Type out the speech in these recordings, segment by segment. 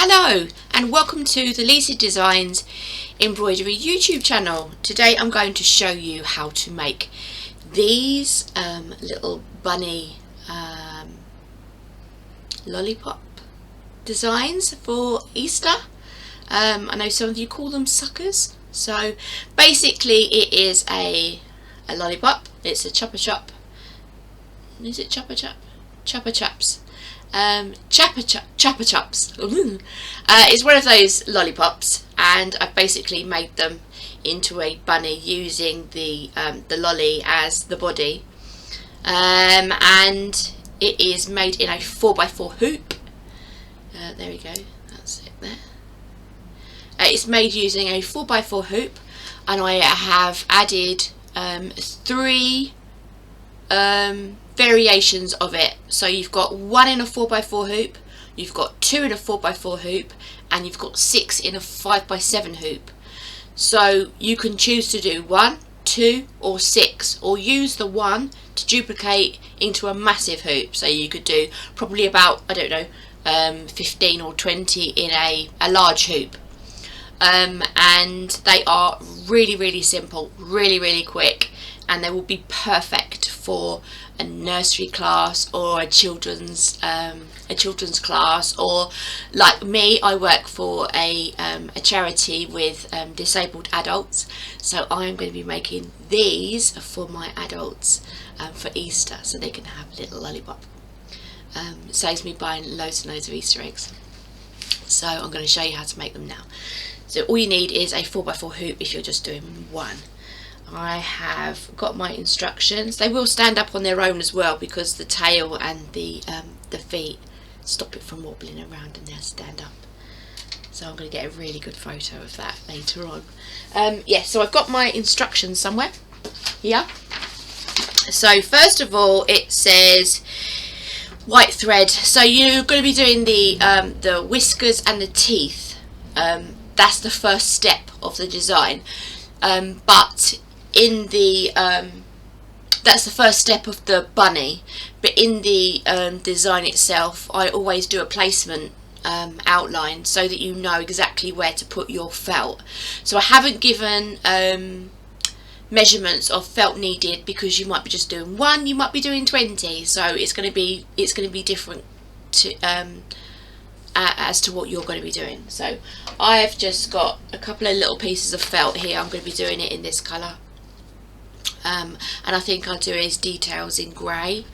Hello and welcome to the Lisa Designs embroidery YouTube channel. Today I'm going to show you how to make these little bunny lollipop designs for Easter. I know some of you call them suckers. So basically it is a lollipop. It's a Chupa Chup. Is it Chupa Chup? Chupa Chups. Chupa Chups. It's one of those lollipops, and I've basically made them into a bunny using the lolly as the body, and it is made in a 4x4 hoop. There we go, that's it there. It's made using a 4x4 hoop, and I have added 3 variations of it. So you've got 1 in a 4x4 hoop, you've got 2 in a 4x4 hoop, and you've got 6 in a 5x7 hoop. So you can choose to do 1, 2 or 6, or use the 1 to duplicate into a massive hoop. So you could do probably about, I don't know, 15 or 20 in a large hoop. And they are really simple, really quick, and they will be perfect for a nursery class or a children's class, or like me, I work for a charity with disabled adults, so I'm going to be making these for my adults for Easter, so they can have a little lollipop. It saves me buying loads and loads of Easter eggs. So I'm going to show you how to make them now. So all you need is a 4x4 hoop if you're just doing 1. I have got my instructions. They will stand up on their own as well, because the tail and the feet stop it from wobbling around, and they'll stand up. So I'm going to get a really good photo of that later on. Yeah, so I've got my instructions somewhere here. So first of all, it says white thread. So you're going to be doing the whiskers and the teeth. That's the first step of the design. But in the that's the first step of the bunny, but in the design itself I always do a placement outline so that you know exactly where to put your felt. So I haven't given measurements of felt needed, because you might be just doing 1, you might be doing 20, so it's going to be different to as to what you're going to be doing. So I've just got a couple of little pieces of felt here. I'm going to be doing it in this colour, and I think I'll do his details in grey.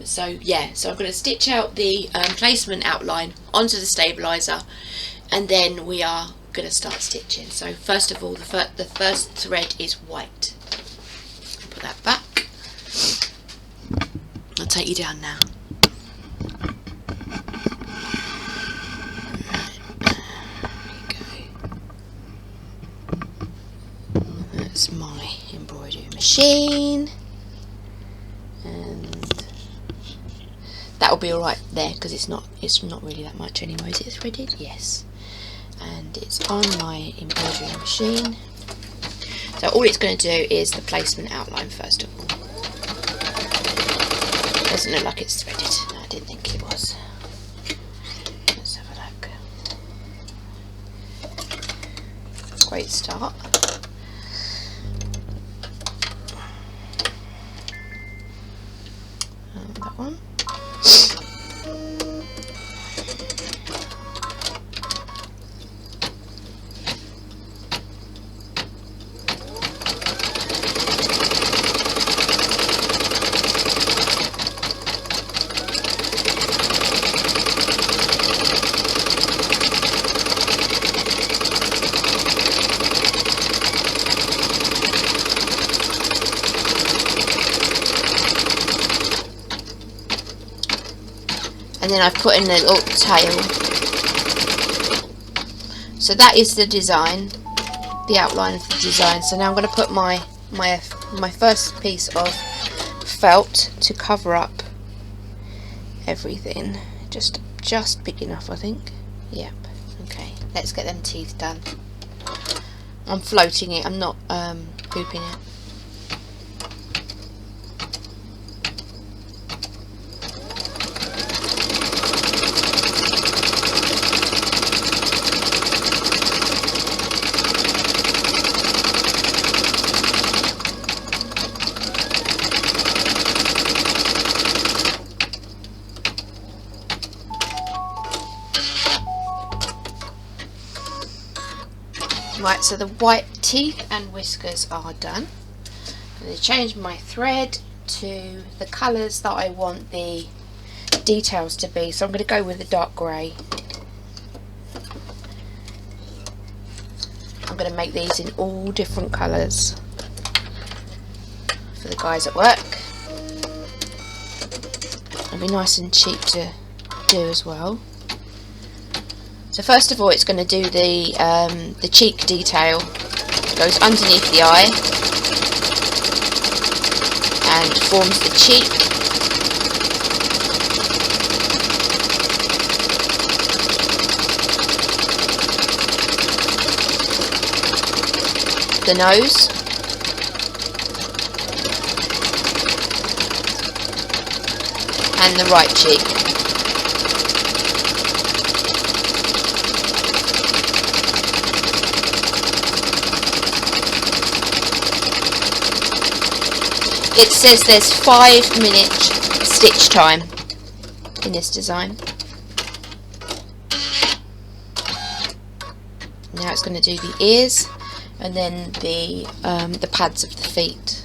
So yeah, so I'm going to stitch out the placement outline onto the stabiliser, and then we are going to start stitching. So first of all, the first thread is white. Put that back. I'll take you down now. That's my embroidery machine, and that will be alright there, because it's not really that much anyway. Is it threaded? Yes. And it's on my embroidery machine. So all it's going to do is the placement outline first of all. Doesn't look like it's threaded. No, I didn't think it was. Let's have a look. Great start. That one. And then I've put in the little tail. So that is the design, the outline of the design. So now I'm going to put my first piece of felt to cover up everything. Just big enough, I think. Yep. Okay. Let's get them teeth done. I'm floating it. I'm not hooping it. Right, so the white teeth and whiskers are done. I'm going to change my thread to the colours that I want the details to be. So I'm going to go with the dark grey. I'm going to make these in all different colours for the guys at work. It'll be nice and cheap to do as well. So first of all, it's going to do the cheek detail. It goes underneath the eye and forms the cheek. The nose. And the right cheek. It says there's 5-minute stitch time in this design. Now it's going to do the ears and then the pads of the feet.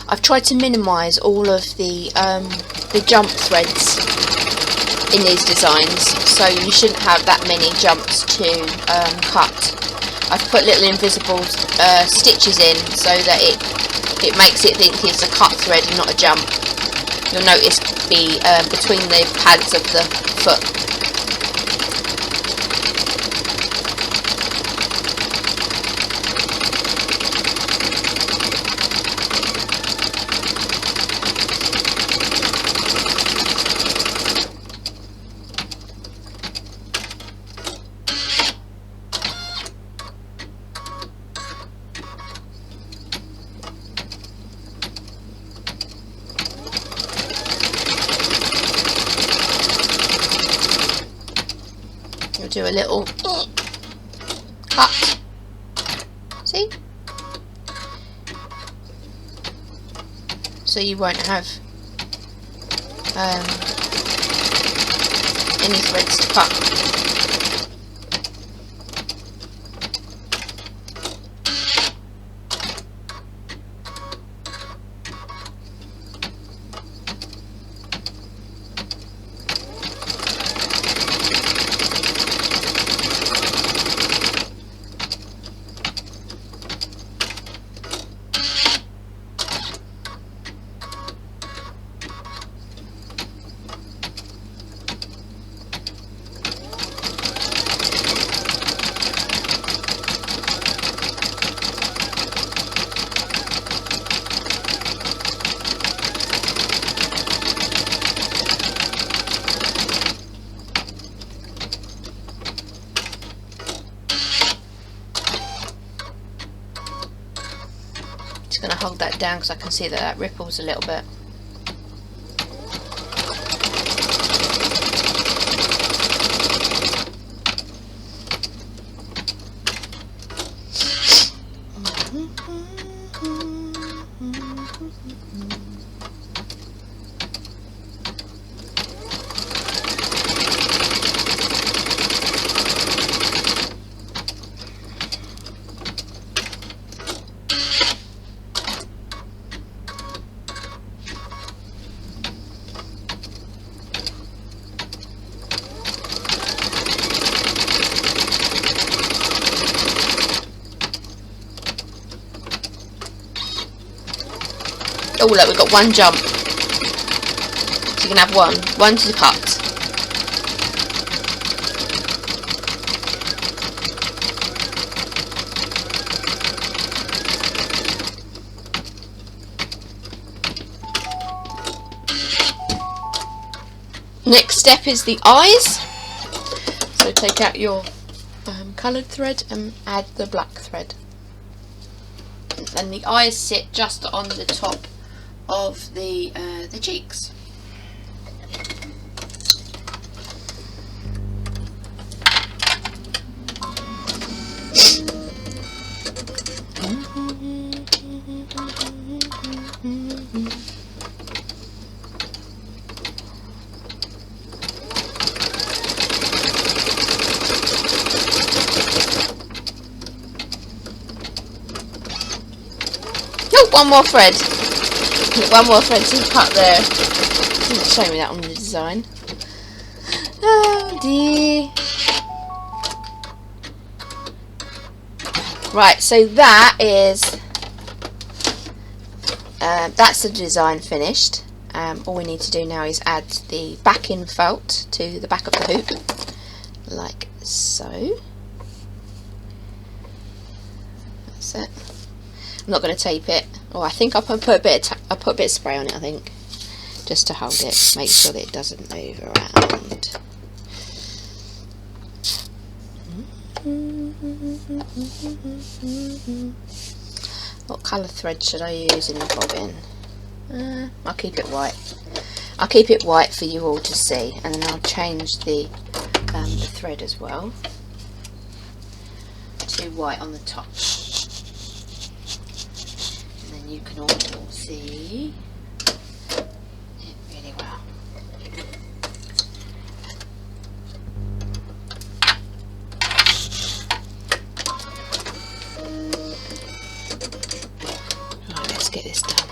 I've tried to minimise all of the jump threads in these designs, so you shouldn't have that many jumps to cut. I've put little invisible stitches in so that it makes it think it's a cut thread and not a jump. You'll notice between the pads of the foot. Do a little cut, see, so you won't have any threads to cut. Just going to hold that down because I can see that ripples a little bit. Oh look, we've got one jump. So you can have one to cut. Next step is the eyes. So take out your coloured thread and add the black thread. And the eyes sit just on the top of the cheeks. Oh, one more thread. One more thread to cut there. Didn't show me that on the design. Oh dear. Right, so that is that's the design finished. All we need to do now is add the backing felt to the back of the hoop, like so. That's it. I'm not going to tape it. Oh, I think I'll put a bit of spray on it. I think just to hold it, make sure that it doesn't move around. What colour thread should I use in the bobbin? I'll keep it white. I'll keep it white for you all to see, and then I'll change the thread as well to white on the top. You can all see it really well. Right, let's get this done.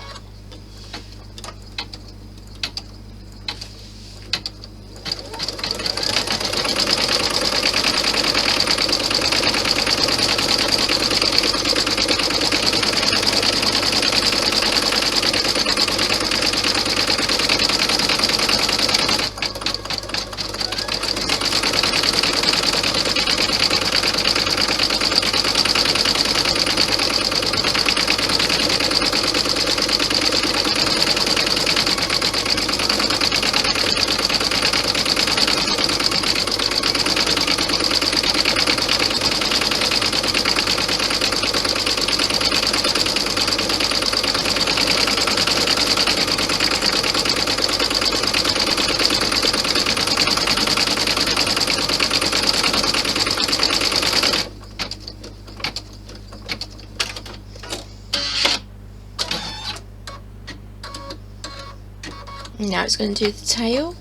Now it's going to do the tail.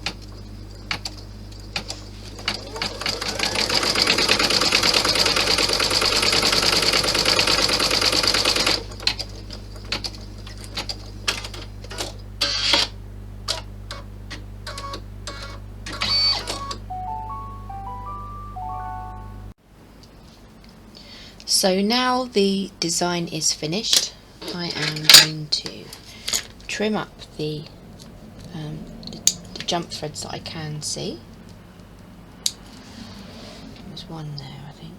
So now the design is finished. I am going to trim up the jump threads that I can see. There's one there, I think.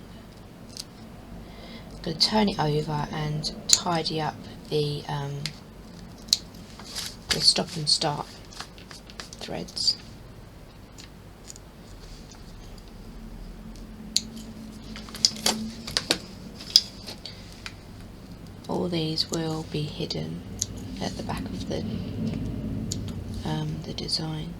I'm going to turn it over and tidy up the stop and start threads. All these will be hidden at the back of the design.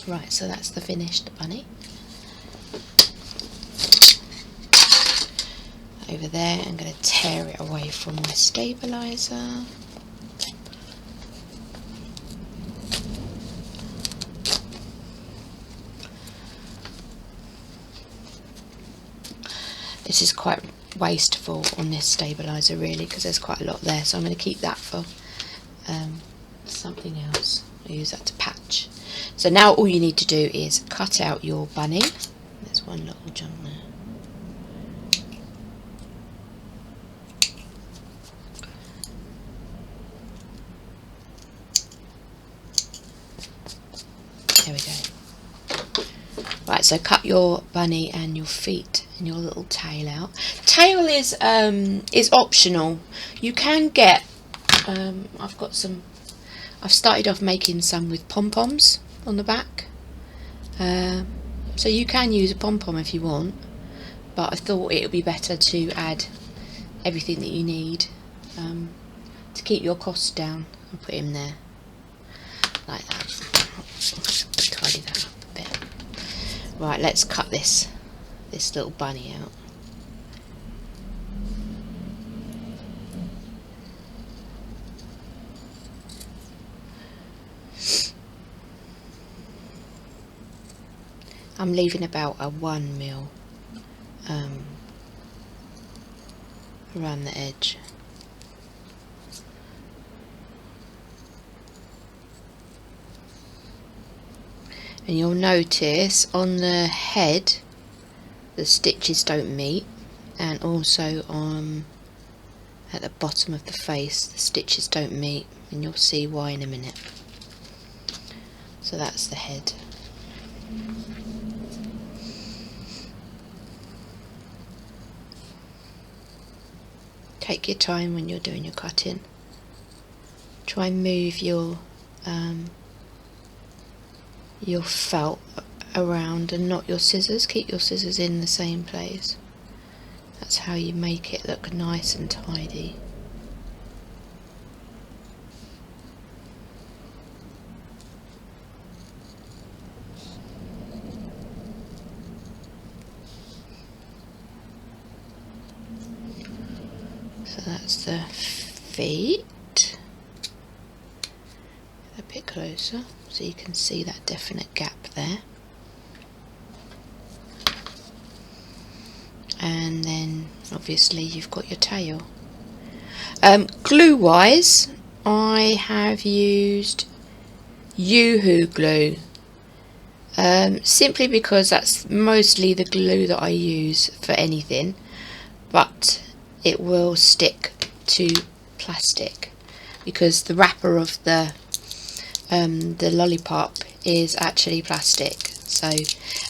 Right, so that's the finished bunny. Over there, I'm going to tear it away from my stabilizer. This is quite wasteful on this stabilizer really, because there's quite a lot there, so I'm going to keep that for something else. I'll use that to patch. So now all you need to do is cut out your bunny. There's one little jump there. There we go. Right, Right, so cut your bunny and your feet and your little tail out. Tail is optional. You can get I've started off making some with pom-poms on the back. So you can use a pom-pom if you want, but I thought it would be better to add everything that you need to keep your costs down, and put him there like that. Tidy that up a bit. Right, let's cut this little bunny out. I'm leaving about a 1 mil around the edge. And you'll notice on the head the stitches don't meet, and also at the bottom of the face the stitches don't meet, and you'll see why in a minute. So that's the head. Take your time when you're doing your cutting. Try and move your felt around and not your scissors. Keep your scissors in the same place. That's how you make it look nice and tidy. So that's the feet. A bit closer so you can see that definite gap there. And then obviously you've got your tail. Glue wise, I have used Yoo-hoo glue, simply because that's mostly the glue that I use for anything, but it will stick to plastic because the wrapper of the lollipop is actually plastic. So,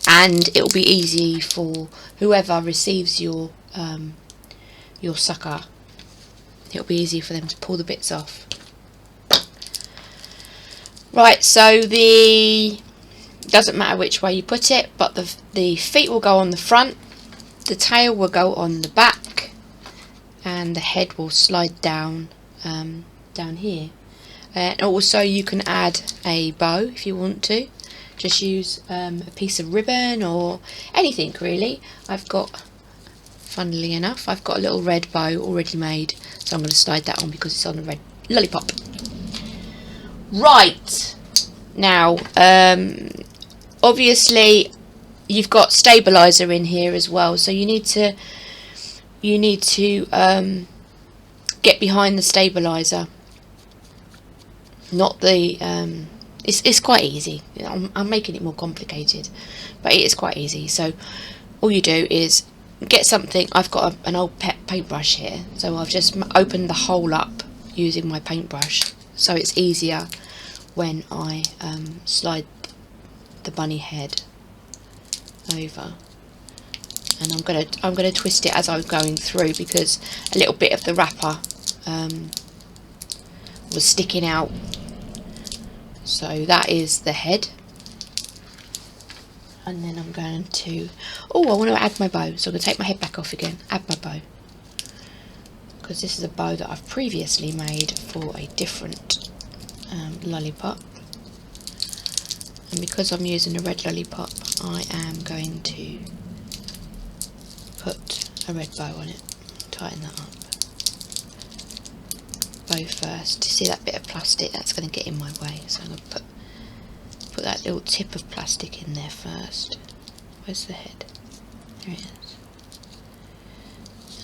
and it will be easy for whoever receives your sucker. It'll be easy for them to pull the bits off. Right, so doesn't matter which way you put it, but the feet will go on the front, the tail will go on the back, and the head will slide down down here. And also you can add a bow if you want to. Just use a piece of ribbon or anything really. Funnily enough, I've got a little red bow already made, so I'm going to slide that on because it's on a red lollipop. Right, now obviously you've got stabilizer in here as well, so you need to get behind the stabilizer, not the it's quite easy. I'm making it more complicated, but it is quite easy. So all you do is get something. I've got an old paintbrush here, so I've just opened the hole up using my paintbrush, so it's easier when I slide the bunny head over. And I'm gonna twist it as I'm going through because a little bit of the wrapper was sticking out. So that is the head. And then I'm going to, I want to add my bow, so I'm going to take my head back off again, add my bow, because this is a bow that I've previously made for a different lollipop, and because I'm using a red lollipop I am going to put a red bow on it, tighten that up. Bow first. See that bit of plastic? That's going to get in my way, so I'm going to put that little tip of plastic in there first. Where's the head? There it is.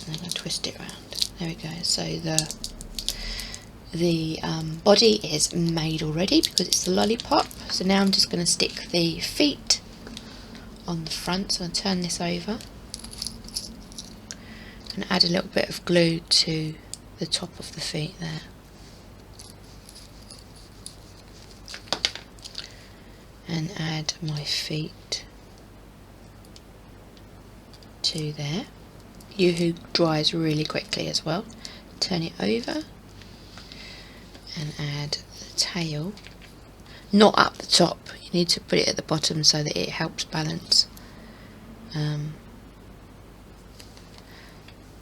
And then I'll twist it around. There we go. So the body is made already because it's the lollipop. So now I'm just going to stick the feet on the front. So I'll turn this over and add a little bit of glue to the top of the feet there. And add my feet to there. Yoo-hoo dries really quickly as well. Turn it over and add the tail. Not up the top, you need to put it at the bottom so that it helps balance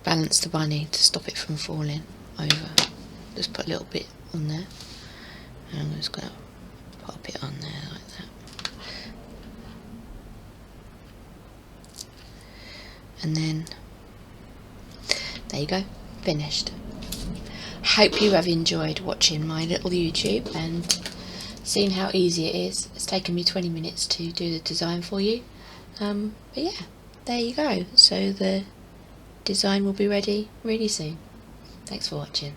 balance the bunny to stop it from falling over. Just put a little bit on there, and I'm just going to pop it on there like that. And then there you go, finished. Hope you have enjoyed watching my little YouTube and seeing how easy it is. It's taken me 20 minutes to do the design for you, but yeah, there you go. So the design will be ready really soon. Thanks for watching.